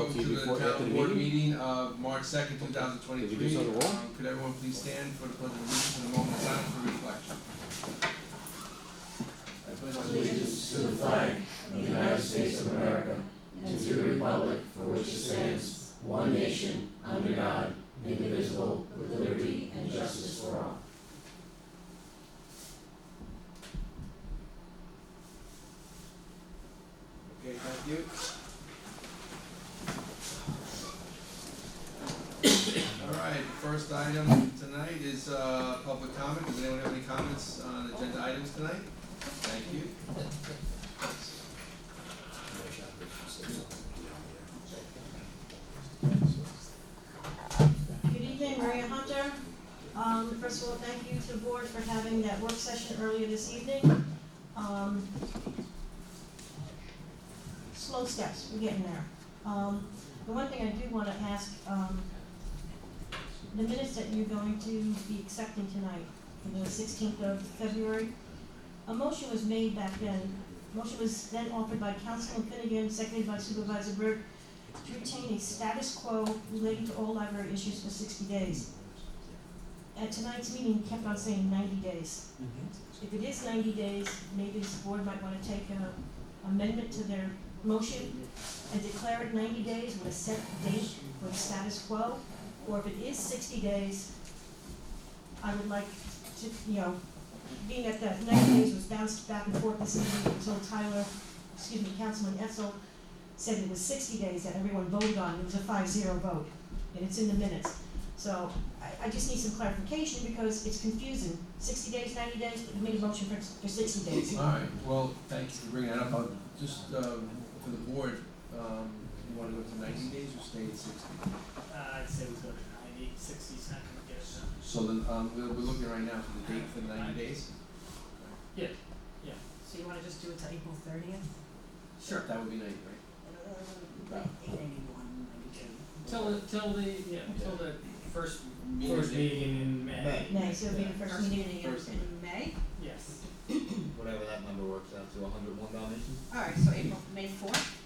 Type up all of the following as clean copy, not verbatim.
welcome to the before, after town the board meeting? meeting of March 2nd, 2023. Did you do something wrong? Could everyone please stand for the pledge of allegiance and a moment of silence for reflection? Allegiance to the flag of the United States of America and to the republic for which it stands, one nation, under God, indivisible, with liberty and justice for all. Okay, thank you. All right, first item tonight is public comment. Does anyone have any comments on agenda items tonight? Thank you. Good evening, Maria Hunter. First of all, thank you to the board for having that work session earlier this evening. Slow steps, we're getting there. The one thing I do want to ask, the minutes that you're going to be accepting tonight, for the 16th of February, a motion was made back then. Motion was then offered by Councilman Finnegan, seconded by Supervisor Burke, to retain a status quo relating to all library issues for 60 days. At tonight's meeting, kept on saying 90 days. If it is 90 days, maybe this board might want to take an amendment to their motion and declare it 90 days with a set date for the status quo. Or if it is 60 days, I would like to, being that the 90 days was bounced back and forth this evening until Councilman Etzel said it was 60 days that everyone voted on. It was a 5-0 vote, and it's in the minutes. So I just need some clarification because it's confusing. 60 days, 90 days, but you made a motion for 60 days. All right, well, thank you for bringing that up. Just for the board, you want to go to 90 days or stay at 60? I'd say we go to 90, 60's not gonna get us done. So then, we're looking right now for the date for the 90 days? Yeah, So you wanna just do it till April 30th? Sure. That would be 90, right? 881, 92. till the first Meeting. meeting in May. May, so it'll be the first meeting. in First May? Yes. Whatever that number works out to, 101 Dalmatians? Alright, so May 4th.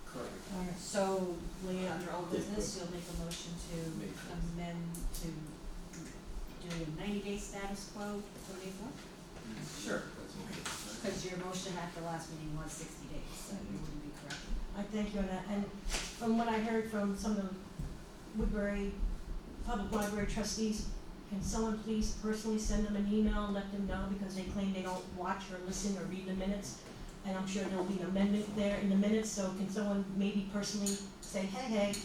Correct. Alright, so Lee, under old business, you'll make a motion to May 4th. amend to do a 90-day status quo for May 4th? Sure. That's okay. Because your motion at the last meeting was 60 days, so you wouldn't be correct. I thank you on that. And from what I heard from some of the Woodbury Public Library trustees, can someone please personally send them an email and let them know because they claim they don't watch or listen or read the minutes? And I'm sure there'll be an amendment there in the minutes, so can someone maybe personally say, hey,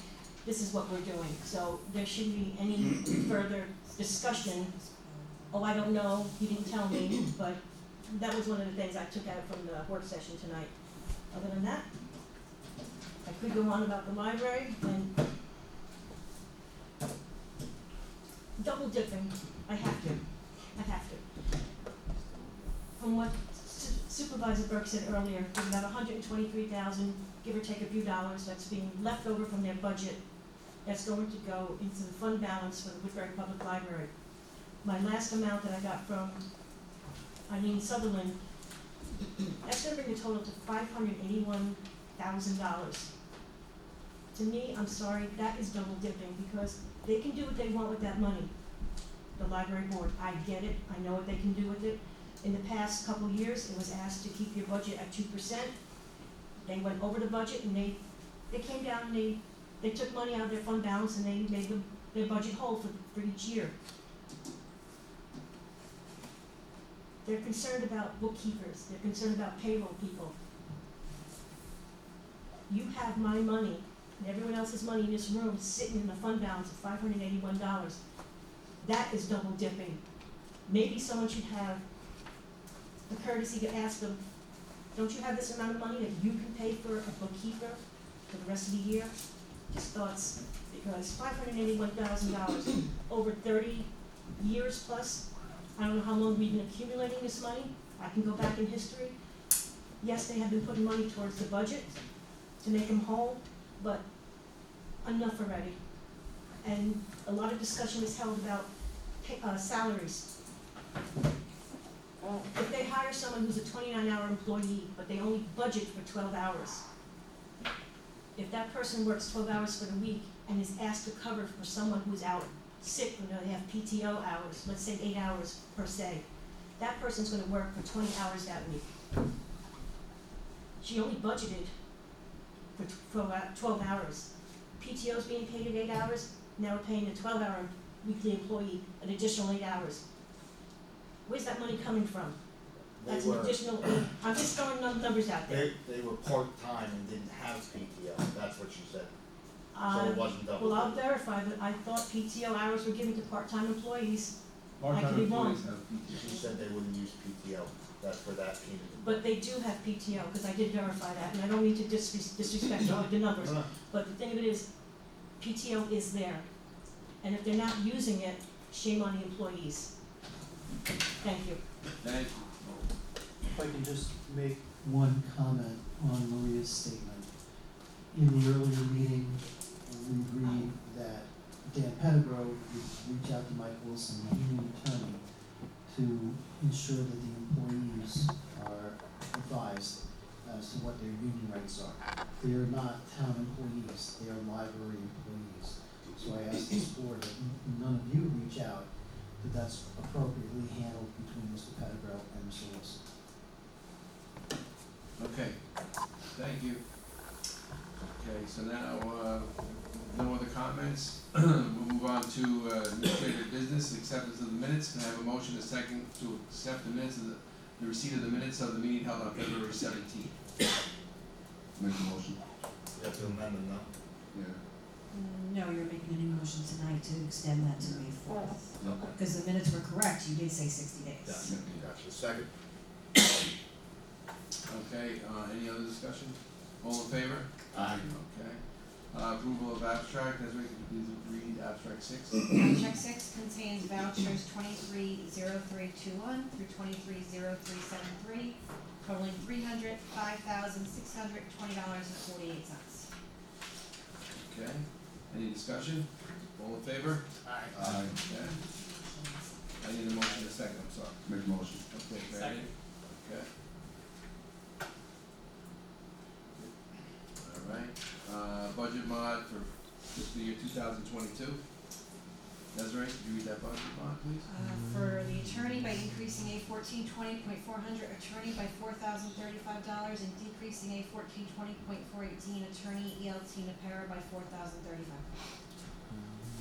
this is what we're doing. So there shouldn't be any further discussion. Oh, I don't know, he didn't tell me, but that was one of the things I took out from the work session tonight. Other than that, I could go on about the library and double dipping. I have to. From what Supervisor Burke said earlier, there's about $123,000, give or take a few dollars, that's being left over from their budget. That's going to go into the fund balance for the Woodbury Public Library. My last amount that I got from Eileen Sutherland, that's going to bring the total to $581,000. To me, I'm sorry, that is double dipping because they can do what they want with that money. The library board, I get it, I know what they can do with it. In the past couple of years, it was asked to keep your budget at 2%. They went over the budget and they came down and they took money out of their fund balance and they made their budget whole for each year. They're concerned about bookkeepers, they're concerned about payroll people. You have my money and everyone else's money in this room sitting in the fund balance of $581. That is double dipping. Maybe someone should have the courtesy to ask them, don't you have this amount of money that you can pay for a bookkeeper for the rest of the year? Just thoughts, because $581,000 over 30 years plus, I don't know how long we've been accumulating this money. I can go back in history. Yes, they have been putting money towards the budget to make them whole, but enough already. And a lot of discussion is held about salaries. If they hire someone who's a 29-hour employee, but they only budget for 12 hours, if that person works 12 hours for the week and is asked to cover for someone who's out sick, they have PTO hours, let's say 8 hours per se, that person's gonna work for 20 hours that week. She only budgeted for 12 hours. PTO's being paid at 8 hours, now we're paying the 12-hour weekly employee an additional 8 hours. Where's that money coming from? That's an additional, I'm just throwing numbers out there. They were part-time and didn't have PTO, that's what you said, so it wasn't double. Well, I'll verify, but I thought PTO hours were given to part-time employees, Part-time could be wrong. employees have She PTO. said they wouldn't use PTO, that's for that punitive. but they do have PTO, because I did verify that, and I don't mean to disrespect you with the numbers. But the thing of it is, PTO is there, and if they're not using it, shame on the employees. Thank you. Thank you. If I can just make one comment on Maria's statement. In the earlier meeting, we agreed that Dan Pettigrew would reach out to Mike Wilson, the union attorney, to ensure that the employees are advised as to what their union rights are. They are not town employees, they are library employees. So I asked this board that none of you reach out, that that's appropriately handled between Mr. Pettigrew and Mr. Wilson. Okay, thank you. Okay, so now, no other comments, we'll move on to, administrative business, acceptance of the minutes, can I have a motion a second to accept the minutes of the receipt of the minutes of the meeting held on February 17th? Make a motion. You have to amend them now. Yeah. No, you're making a new motion tonight to extend that to May 4th. Okay. Because the minutes were correct, you did say 60 days. Gotcha, second. Okay, any other discussion? All in favor? Aye. Okay. Approval of abstract, as we please read abstract 6. Abstract 6 contains vouchers 230321 through 230373, totaling $305,620.48. Okay, any discussion? All in favor? Aye. Aye. Okay. I need a motion in a second, I'm sorry. Make a motion. Okay, Brandon? Second. Okay. All right, budget mod for fiscal year 2022. Desiree, could you read that budget mod, please? For the attorney by increasing A 1420.400 attorney by $4,035 and decreasing A 1420.418 attorney ELT Napera by $4,035.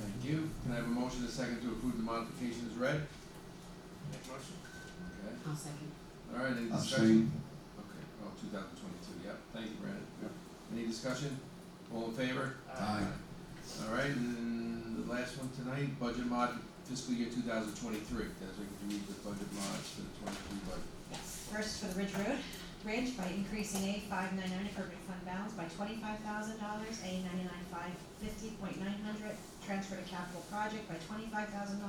Thank you. Can I have a motion and a second to approve the modification as read? Make motion. Okay. I'll second. All right, any Abstain. discussion? Okay, oh, 2022, yep, thank you, Brandon. Yep. Any discussion? All in favor? Aye. All right, and then the last one tonight, budget mod fiscal year 2023. Desiree, could you read the budget mods for the 23 budget? Yes, first for the Ridge Road Bridge by increasing A 599 appropriate fund balance by $25,000, A 99550.900 transfer to capital project by $25,000,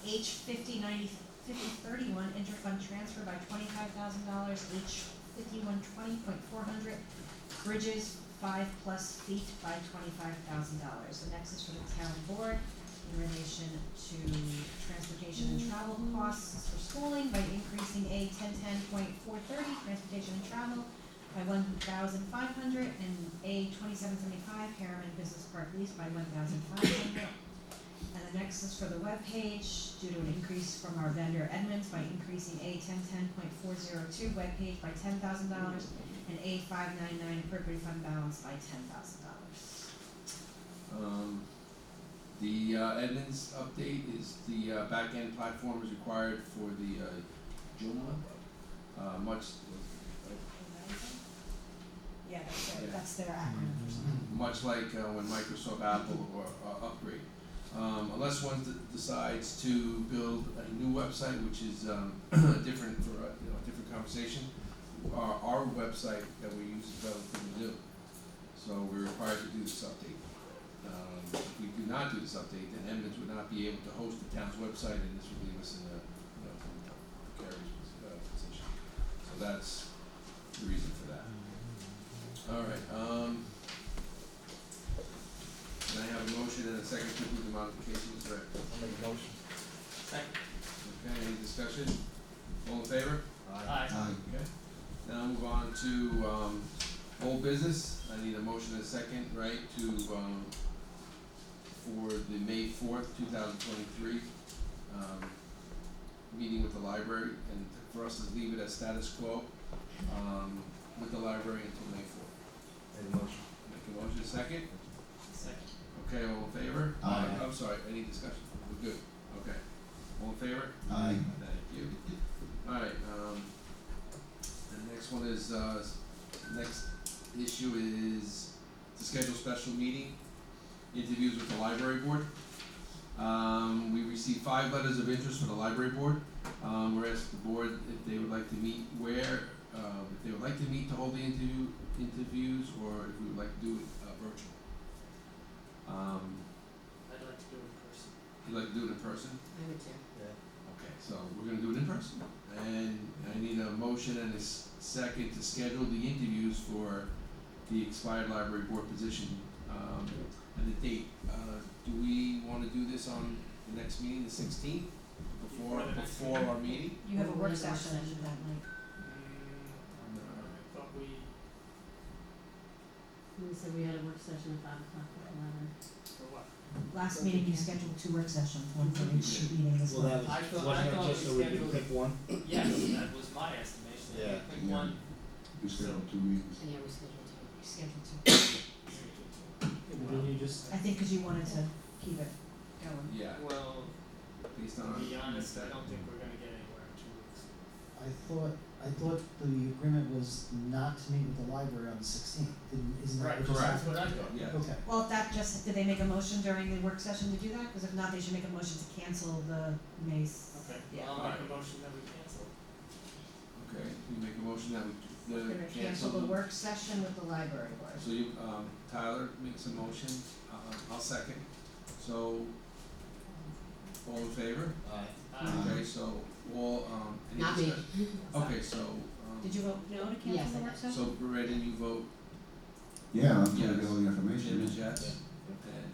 H 5031 interfund transfer by $25,000, H 5120.400 bridges 5+ feet by $25,000. The next is for the town board in relation to transportation and travel costs for schooling by increasing A 1010.430 transportation and travel by $1,500 and A 2775 Harriman Business Park lease by $1,500. And the next is for the webpage, due to an increase from our vendor Edmunds by increasing A 1010.402 webpage by $10,000 and A 599 appropriate fund balance by $10,000. The Edmunds update is the back-end platform is required for the Joomla, Yeah, Yeah. that's their acronym for something. much like when Microsoft, Apple, or upgrade. Unless one decides to build a new website, which is different for a different conversation. Our website that we use is relatively new, so we're required to do this update. If we do not do this update, then Edmunds would not be able to host the town's website, and this would leave us in a precarious position. So that's the reason for that. All right. Can I have a motion and a second to approve the modifications? Right. I'll make a motion. Second. Okay. Any discussion? All in favor? Aye. Aye. Okay. Now move on to old business. I need a motion and a second, right, to, for the May 4th, 2023, meeting with the library, and for us to leave it as status quo, with the library until May 4th. Make a motion. Make a motion, second? Second. Okay, all in favor? Aye. I'm sorry, any discussion? We're good, okay. All in favor? Aye. Thank you. Alright, the next one is, next issue is to schedule special meeting, interviews with the library board. We received 5 letters of interest from the library board. We're asking the board if they would like to meet where, if they would like to meet to hold the interviews, or if we would like to do it, virtual. I'd like to do it in person. You'd like to do it in person? I would too. Okay, so we're gonna do it in person, and I need a motion and a second to schedule the interviews for the expired library board position, and the date. Do we wanna do this on the next meeting, the 16th, before our meeting? You have a work Work session session. that night. I thought we, We said we had a work session at 5 o'clock or 11. for what? Last meeting, you scheduled 2 work sessions, one for each meeting this Well, month. that I was, thought- wasn't I it thought just we so we could scheduled- pick one? Yes, that was my estimation. Yeah. Pick Yeah. one. We scheduled 2 meetings. And yeah, we scheduled 2. You scheduled 2. But then you just, I think because you wanted to keep it going. Yeah, Well, based to on. be honest, I don't think we're gonna get anywhere in 2 weeks. I thought the agreement was not to meet with the library on the 16th, isn't that Right, what just correct. that's happened? what I thought. Yeah. Okay, Well, if that just, did they make a motion during the work session to do that? Because if not, they should make a motion to cancel the May. Okay, Yeah. I'll make a motion that we cancel. Okay, we make a motion that we, We're gonna cancel the work session with the library board. So you, Tyler makes a motion, I'll second, so, all in favor? Okay, so, all, any Not me. discussion? Okay, so, Did you vote no to Yes, cancel the I work did. session? so Brandon, you vote, Yeah, I'm trying to Yes. get all the Jim information. is yes, Yeah. and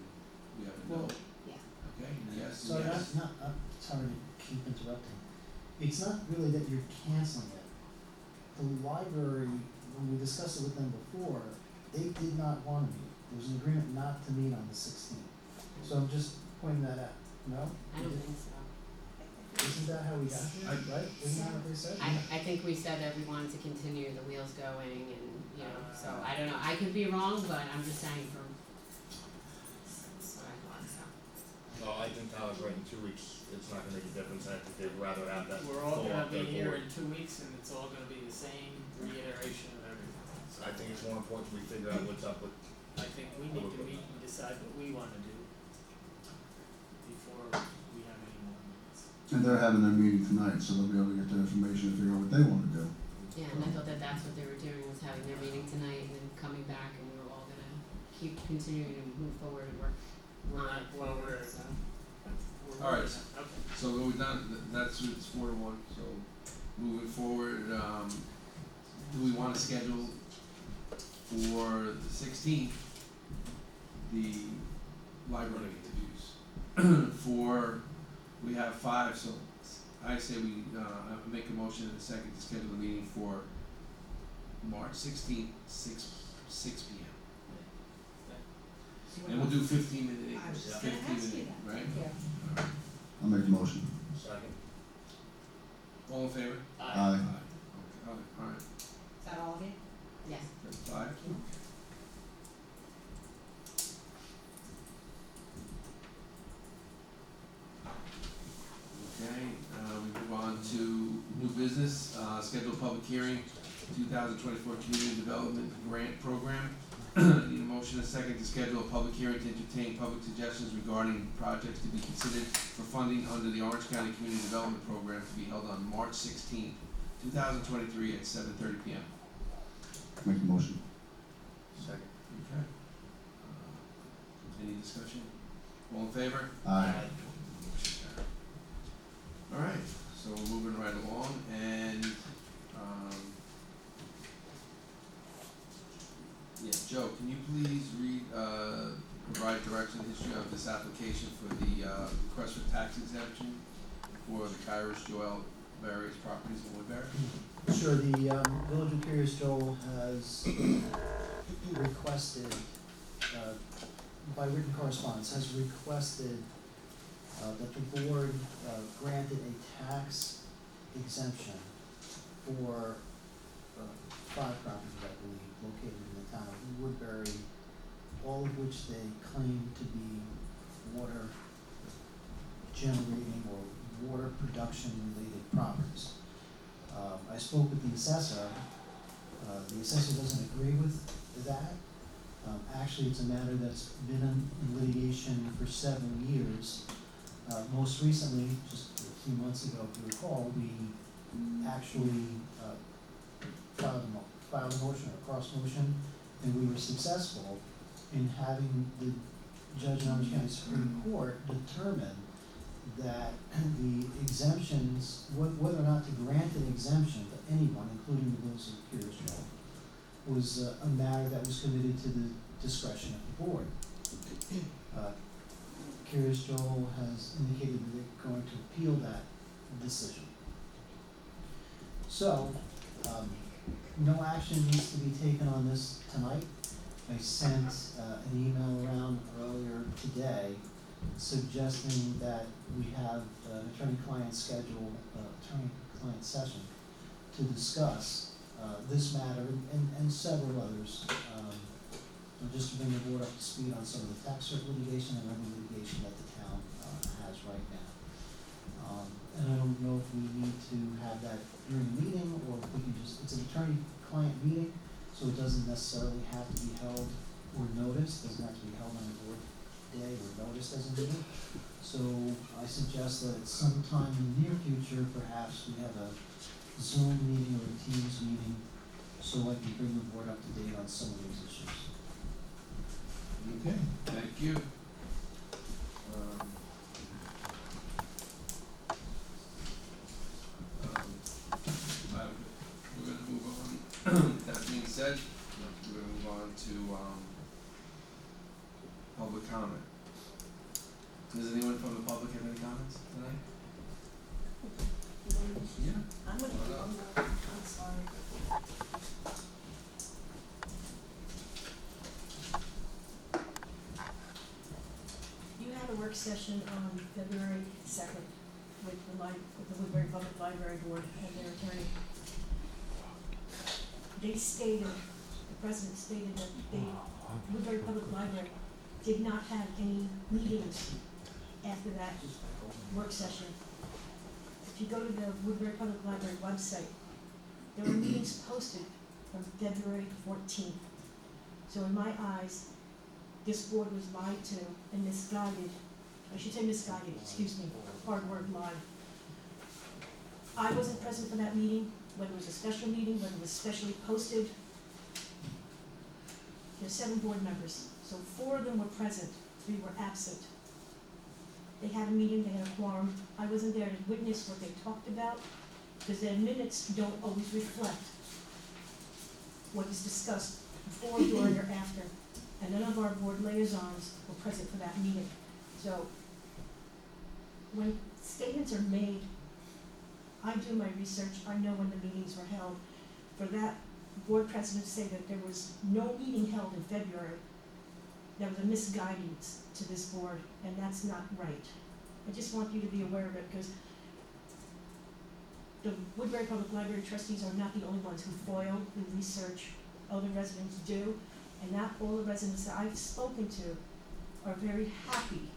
we have a no, well, Yeah. okay, yes, so yes. I'm sorry to keep interrupting. It's not really that you're canceling it. The library, when we discussed it with them before, they did not want to meet. There was an agreement not to meet on the 16th. So I'm just pointing that out, no? I don't think so. Isn't that how we got here, right? Isn't that what they said? I think we said that we wanted to continue the wheels going and, you know, so I don't know, I could be wrong, but I'm just saying from that's what I thought, so. No, I think Tyler's right, in 2 weeks, it's not gonna make a difference, I think they'd rather have that We're all full gonna up be their here board. in 2 weeks and it's all gonna be the same reiteration of everything. I think it's more important we figure out what's up with, I think we need to meet and decide what we wanna do before we have any more meetings. And they're having their meeting tonight, so they'll be able to get the information and figure out what they wanna do. Yeah, and I thought that that's what they were doing, was having their meeting tonight and then coming back and we were all gonna keep continuing to move forward and work on it Well, forward, we're- so. We're All right. working on- Okay. So we're done, that's, it's 4-1, so moving forward, do we wanna schedule for the 16th, the library interviews? We have 5, so I say we, I make a motion in a second to schedule the meeting for March 16th, 6 P.M. And we'll do 15-minute I was increments, just gonna 15 ask you minute, that. right? Yeah. I'll make the motion. second. All in favor? Aye. Okay, alright, Is that all of you? Yes. that's 5. Okay, we move on to new business, scheduled public hearing, 2024 Community Development Grant Program. Need a motion and a second to schedule a public hearing to entertain public suggestions regarding projects to be considered for funding under the Orange County Community Development Program to be held on March 16th, 2023 at 7:30 p.m. Make the motion. Second. Okay. Any discussion? All in favor? Aye. Alright, so we're moving right along and, yeah, Joe, can you please provide direction history of this application for the, request for tax exemption for the Kairos Joel various properties in Woodbury? Sure, the Village of Curious Joel has requested, by written correspondence, has requested that the board granted a tax exemption for 5 properties, I believe, located in the town of Woodbury, all of which they claim to be water generating or water production related properties. I spoke with the assessor. The assessor doesn't agree with that. Actually, it's a matter that's been in litigation for several years. Most recently, just a few months ago, if you recall, we actually filed a motion, a cross motion, and we were successful in having the judge in Orange County Supreme Court determine that the exemptions, whether or not to grant an exemption to anyone, including the village of Curious Joel, was a matter that was committed to the discretion of the board. Curious Joel has indicated that they're going to appeal that decision. So, no action needs to be taken on this tonight. I sent an email around earlier today suggesting that we have an attorney-client schedule, attorney-client session to discuss this matter and several others, just to bring the board up to speed on some of the tax cert litigation and other litigation that the town has right now. And I don't know if we need to have that during the meeting, or if we can just, it's an attorney-client meeting, so it doesn't necessarily have to be held or noticed, doesn't have to be held on the board day or noticed as a meeting. So I suggest that at some time in the near future, perhaps we have a Zoom meeting or a Teams meeting, so I can bring the board up to date on some of these issues. Okay, thank you. We're gonna move on. That being said, we're gonna move on to public comment. Does anyone from the public have any comments tonight? Yeah. I'm gonna, Why not? I'm sorry. You had a work session on February 2nd with the Woodbury Public Library Board and their attorney. They stated, the president stated that the Woodbury Public Library did not have any meetings after that work session. If you go to the Woodbury Public Library website, there were meetings posted from February 14th. So in my eyes, this board was lied to and misguided. I should say misguided, excuse me, hard word, lied. I wasn't present for that meeting, whether it was a special meeting, whether it was specially posted. There's 7 board members, so 4 of them were present, 3 were absent. They had a meeting, they had a quorum. I wasn't there to witness what they talked about, because their minutes don't always reflect what is discussed before, during, or after. And none of our board liaisons were present for that meeting. So, when statements are made, I do my research, I know when the meetings were held. For that board president to say that there was no meeting held in February, that was a misguidance to this board, and that's not right. I just want you to be aware of it, because the Woodbury Public Library trustees are not the only ones who foil the research other residents do, and not all the residents that I've spoken to are very happy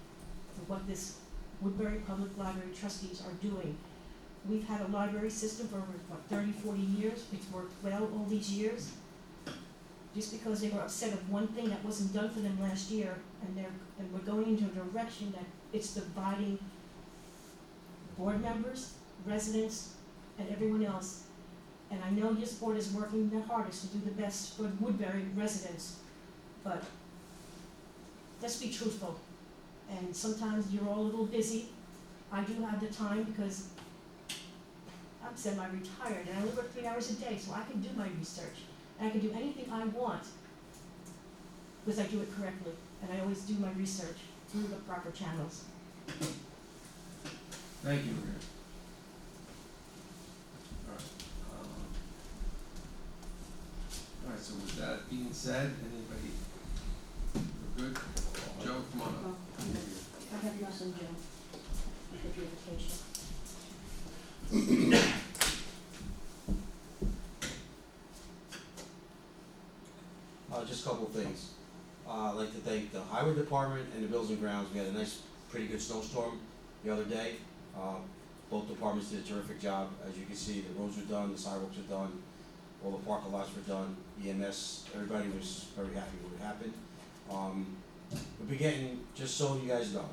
with what this Woodbury Public Library trustees are doing. We've had a library system for over, 30, 40 years. It's worked well all these years. Just because they were upset of one thing that wasn't done for them last year, and we're going into a direction that it's dividing board members, residents, and everyone else. And I know this board is working their hardest to do the best for Woodbury residents, but let's be truthful. And sometimes you're all a little busy. I do have the time because I'm semi-retired and I only work 3 hours a day, so I can do my research. And I can do anything I want because I do it correctly. And I always do my research through the proper channels. Thank you, Maria. Alright, Alright, so with that being said, anybody, we're good? Joe, come on up. I have nothing, Joe. With your vacation. Just a couple of things. I'd like to thank the highway department and the buildings and grounds. We had a nice, pretty good snowstorm the other day. Both departments did a terrific job. As you can see, the roads were done, the sidewalks were done, all the parking lots were done. EMS, everybody was very happy with what happened. We'll be getting, just so you guys know,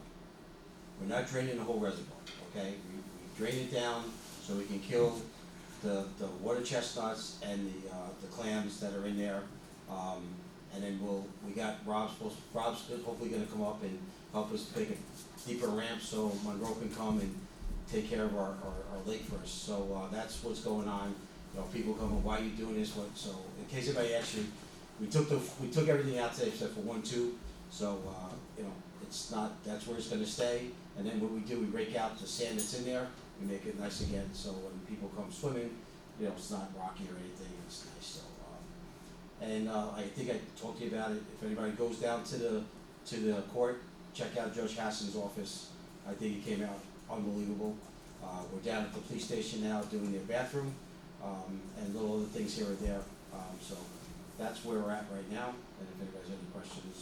we're not draining the whole reservoir, okay? We drain it down so we can kill the water chestnuts and the clams that are in there. And then we got Rob's hopefully gonna come up and help us make a deeper ramp so Monroe can come and take care of our lake for us. So, that's what's going on. You know, people come, why are you doing this, so in case anybody asks you, we took everything out today except for 1 tube. So, you know, it's not, that's where it's gonna stay. And then what we do, we rake out the sand that's in there, we make it nice again, so when people come swimming, you know, it's not rocky or anything, it's nice, so. And I think I talked to you about it, if anybody goes down to the court, check out Judge Hassan's office. I think he came out unbelievable. We're down at the police station now doing their bathroom, and little other things here or there. So that's where we're at right now, and if anybody has any questions.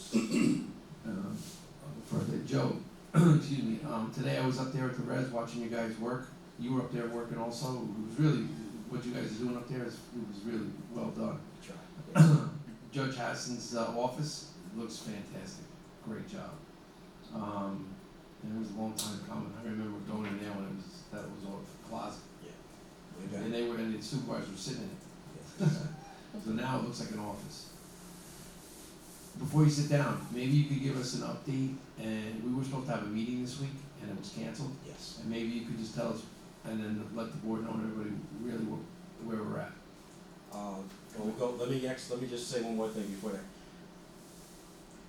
Further, Joe, excuse me, today I was up there at the res watching you guys work. You were up there working also. It was really, what you guys are doing up there is, it was really well done. Judge Hassan's office looks fantastic. Great job. And it was a long time coming. I remember going in there when that was all a closet. Yeah. And the supervisors were sitting in it. Yeah. So now it looks like an office. Before you sit down, maybe you could give us an update, and we were supposed to have a meeting this week, and it was canceled. Yes. And maybe you could just tell us, and then let the board know and everybody really where we're at. Let me just say one more thing before that.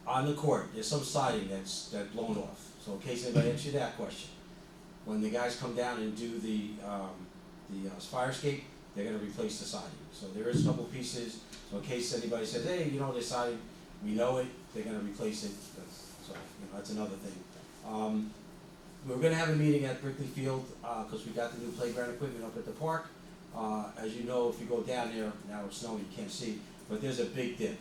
On the court, there's some siding that's blown off, so in case anybody asks you that question, when the guys come down and do the fire escape, they're gonna replace the siding. So there is a couple pieces, so in case anybody says, hey, you know, this siding, we know it, they're gonna replace it, that's another thing. We're gonna have a meeting at Brickley Field, cause we got the new playground equipment up at the park. As you know, if you go down there, now it's snowing, you can't see, but there's a big dip.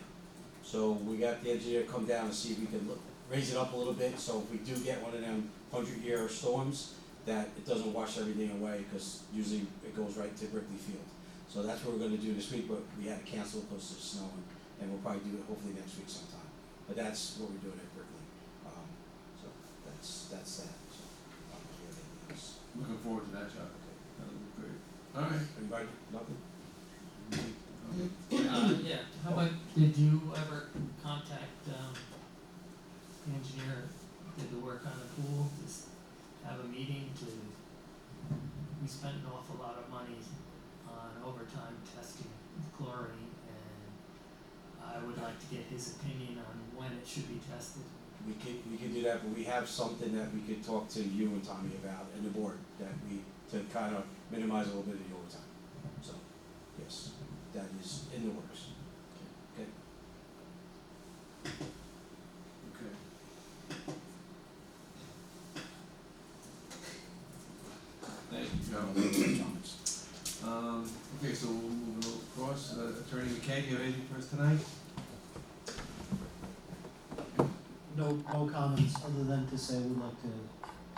So we got the engineer come down and see if we can raise it up a little bit, so if we do get one of them 100-year storms, that it doesn't wash everything away, cause usually it goes right to Brickley Field. So that's what we're gonna do this week, but we had to cancel it because it's snowing, and we'll probably do it hopefully next week sometime. But that's what we're doing at Brickley. So that's that, so, I don't know if you have anything else. Looking forward to that job. That'll be great. All right. Anybody, nothing? Yeah, how about, did you ever contact, the engineer that did the work on the pool, just have a meeting we spent an awful lot of money on overtime testing chlorine, and I would like to get his opinion on when it should be tested. We could do that, but we have something that we could talk to you and Tommy about and the board, to kind of minimize a little bit of the overtime. So, yes, that is in the works. Okay. Okay. Thank you, Joe. Okay, so we'll move a little across. Attorney McKay, you have anything for us tonight? No comments, other than to say we'd like to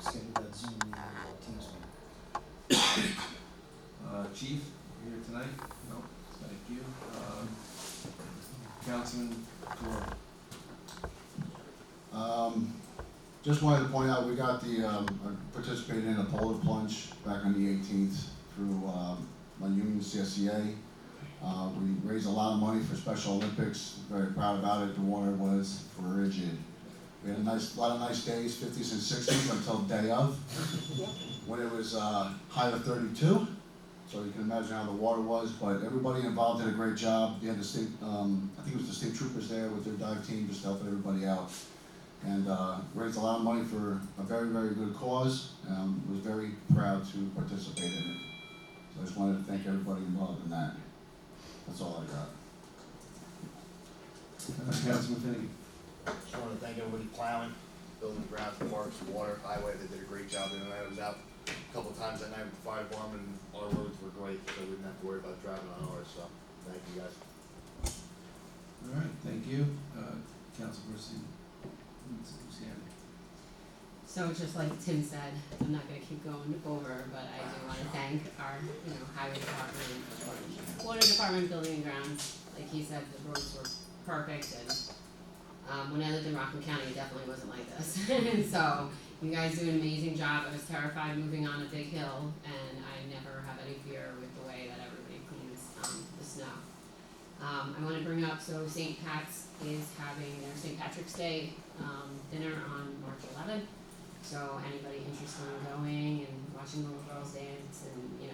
schedule that Zoom meeting or Teams meeting. Chief, you here tonight? No, thank you. Councilman Dora. Just wanted to point out, we got participated in a polar plunge back on the 18th through my union, CSEA. We raised a lot of money for Special Olympics, very proud about it. The water was frigid. We had a lot of nice days, 50s and 60s until day of, when it was high of 32. So you can imagine how the water was, but everybody involved did a great job. They had the state, I think it was the state troopers there with their dive team, just helping everybody out. And raised a lot of money for a very, very good cause. Was very proud to participate in it. So I just wanted to thank everybody involved in that. That's all I got. Councilman Finnegan. Just wanted to thank everybody plowing, building the grounds, parks, water, highway, they did a great job, and I was out a couple times that night with the fire department, and our roads were great, so we didn't have to worry about driving on ours, so, thank you guys. All right, thank you. Councilperson Luciani. So just like Tim said, I'm not gonna keep going over, but I do wanna thank our, highway department, water department, building and grounds. Like he said, the roads were perfect, and when I lived in Rockland County, it definitely wasn't like this. So you guys do an amazing job. I was terrified moving on a big hill, and I never have any fear with the way that everybody cleans the snow. I want to bring up, so St. Pat's is having their St. Patrick's Day dinner on March 11th. So anybody interested in going and watching the little girls dance and,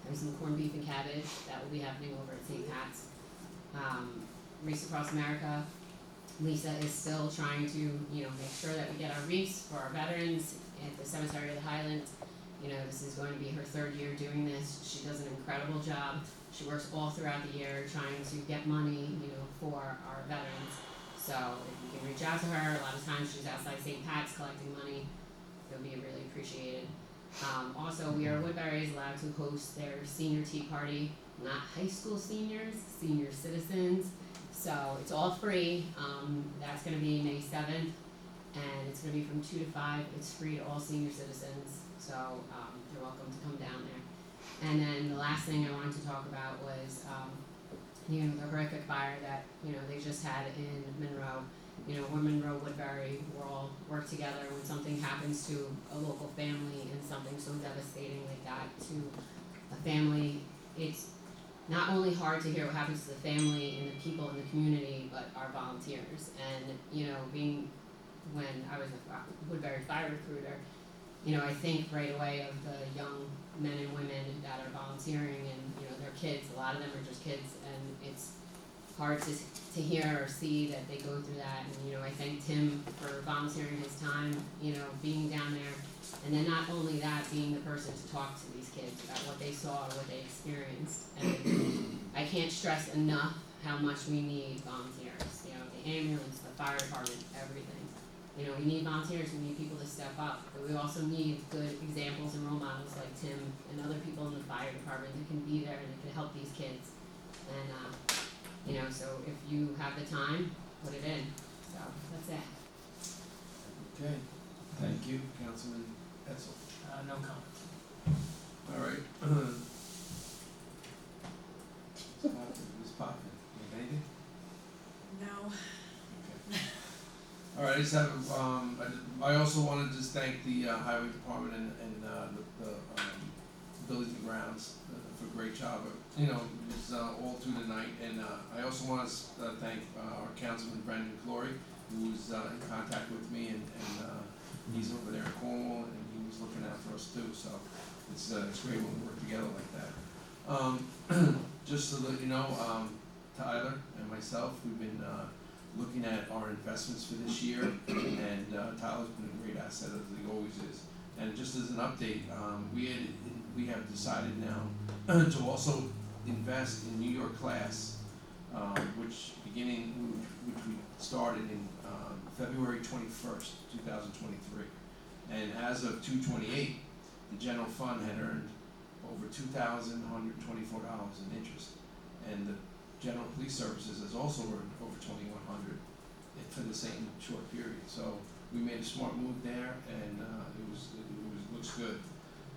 having some corned beef and cabbage, that will be happening over at St. Pat's. Wreaths Across America, Lisa is still trying to, make sure that we get our wreaths for our veterans at the Cemetery of the Highlands. This is going to be her 3rd year doing this. She does an incredible job. She works all throughout the year trying to get money, for our veterans. So if you can reach out to her, a lot of times she's outside St. Pat's collecting money. It would be really appreciated. Also, we are Woodbury is allowed to host their senior tea party, not high school seniors, senior citizens. So it's all free. That's going to be May 7th, and it's going to be from 2 to 5. It's free to all senior citizens. So you're welcome to come down there. And then the last thing I wanted to talk about was, the horrific fire that, they just had in Monroe. We're Monroe, Woodbury, we're all work together when something happens to a local family and something so devastating like that to a family. It's not only hard to hear what happens to the family and the people in the community, but our volunteers. And, being, when I was a Woodbury fire recruiter, I think right away of the young men and women that are volunteering and, their kids. A lot of them are just kids, and it's hard to hear or see that they go through that. And, I thank Tim for volunteering his time, being down there. And then not only that, being the person to talk to these kids about what they saw, what they experienced. And I can't stress enough how much we need volunteers. The ambulance, the fire department, everything. We need volunteers, we need people to step up, but we also need good examples and role models like Tim and other people in the fire department that can be there and that can help these kids. And, so if you have the time, put it in. So that's it. Okay, thank you, Councilman Etzel. No comment. All right. Ms. Potvin, you have anything? No. Okay. All right, I just have, I also wanted to just thank the highway department and the buildings and grounds for a great job. It's all through the night. And I also want to thank our Councilman Brendan Clory, who was in contact with me, and he's over there in Cornwall, and he was looking out for us too. So it's great when we work together like that. Just to let you know, Tyler and myself, we've been looking at our investments for this year, and Tyler's been a great asset, as he always is. And just as an update, we have decided now to also invest in New York Class, which we started in February 21st, 2023. And as of 2/28, the general fund had earned over $2,124 in interest, and the General Police Services has also earned over $2,100 for the same short period. So we made a smart move there, and it looks good.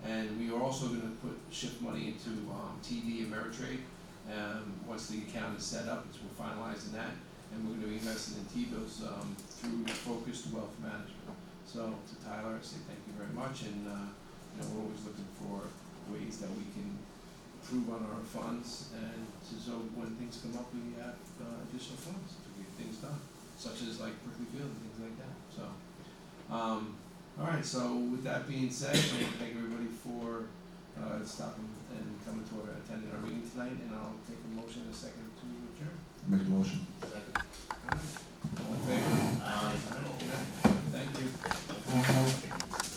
And we are also going to shift money into TD Ameritrade. Once the account is set up, we're finalizing that, and we're going to be investing in T-bills through Focused Wealth Management. So to Tyler, I say thank you very much, and we're always looking for ways that we can improve on our funds, and so when things come up, we have additional funds to get things done, such as like Berkeley Field and things like that. So, all right. So with that being said, I want to thank everybody for stopping and coming to attending our meeting tonight, and I'll take a motion in a second to adjourn. Make a motion.